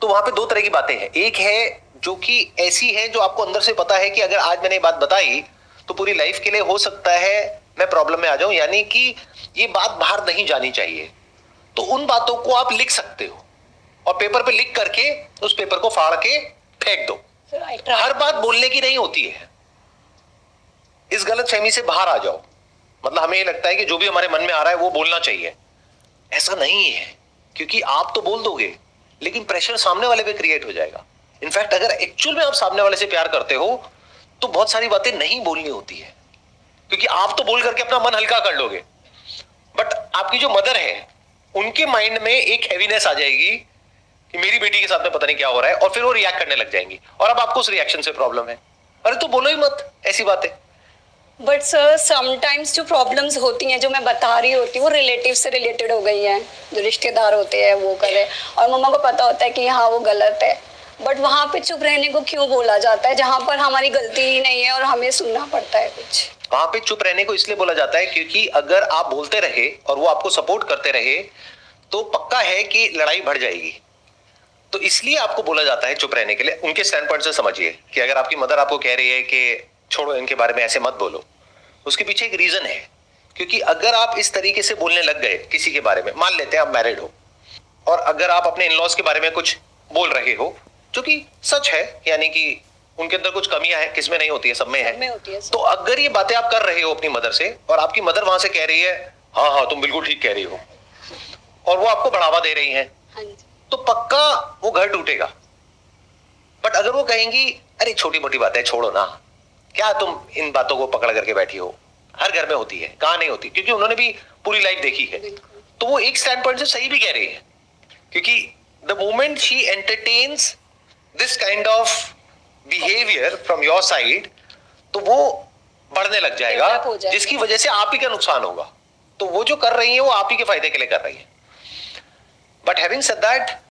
तो वहां पे दो तरह की बातें हैं। एक है जो कि ऐसी है जो आपको अंदर से पता है कि अगर आज मैंने ये बात बताई तो पूरी लाइफ के लिए हो सकता है मैं प्रॉब्लम में आ जाऊं, यानी कि ये बात बाहर नहीं जानी चाहिए। तो उन बातों को आप लिख सकते हो और पेपर पे लिख करके उस पेपर को फाड़ के फेंक दो। हर बात बोलने की नहीं होती है। इस गलतफहमी से बाहर आ जाओ। मतलब हमें ये लगता है कि जो भी हमारे मन में आ रहा है वो बोलना चाहिए, ऐसा नहीं है। क्योंकि आप तो बोल दोगे लेकिन प्रेशर सामने वाले पे क्रिएट हो जाएगा। इनफैक्ट अगर एक्चुअल में आप सामने वाले से प्यार करते हो तो बहुत सारी बातें नहीं बोलनी होती है, क्योंकि आप तो बोल करके अपना मन हल्का कर लोगे, बट आपकी जो मदर है उनके माइंड में एक हैवीनेस आ जाएगी कि मेरी बेटी के साथ में पता नहीं क्या हो रहा है, और फिर वो रिएक्ट करने लग जाएंगी और अब आपको उस रिएक्शन से प्रॉब्लम है। अरे तो बोलो ही मत ऐसी बातें। बट सर समटाइम्स जो प्रॉब्लम्स होती हैं जो मैं बता रही होती हूँ वो रिलेटिव से रिलेटेड हो गई हैं, जो रिश्तेदार होते हैं वो करे, और मम्मा को पता होता है कि हाँ वो गलत है, बट वहाँ पे चुप रहने को क्यों बोला जाता है जहाँ पर हमारी गलती ही नहीं है और हमें सुनना पड़ता है कुछ। वहां पे चुप रहने को इसलिए बोला जाता है क्योंकि अगर आप बोलते रहे और वो आपको सपोर्ट करते रहे तो पक्का है कि लड़ाई बढ़ जाएगी। तो इसलिए आपको बोला जाता है चुप रहने के लिए। उनके स्टैंड पॉइंट से समझिए कि अगर आपकी मदर आपको कह रही है कि छोड़ो इनके बारे में ऐसे मत बोलो, उसके पीछे एक रीजन है। क्योंकि अगर आप इस तरीके से बोलने लग गए किसी के बारे में, मान लेते हैं आप मैरिड हो और अगर आप अपने इनलॉज के बारे में कुछ बोल रहे हो जो कि सच है, यानी कि उनके अंदर कुछ कमियां हैं, किसमें नहीं होती है, सब में है। तो अगर ये बातें आप कर रहे हो अपनी मदर से और आपकी मदर वहां से कह रही है हाँ हाँ तुम बिल्कुल ठीक कह रही हो, और वो आपको बढ़ावा दे रही हैं, तो पक्का वो घर टूटेगा। बट अगर वो कहेंगी अरे छोटी मोटी बात है छोड़ो ना, क्या तुम इन बातों को पकड़ करके बैठी हो, हर घर में होती है, कहां नहीं होती, क्योंकि उन्होंने भी पूरी लाइफ देखी है। तो वो एक स्टैंड पॉइंट से सही भी कह रही है, क्योंकि the moment she entertains this kind of behaviour from your side, तो वो बढ़ने लग जाएगा जिसकी वजह से आप ही का नुकसान होगा। तो वो जो कर रही है वो आप ही के फायदे के लिए कर रही है। But having said that,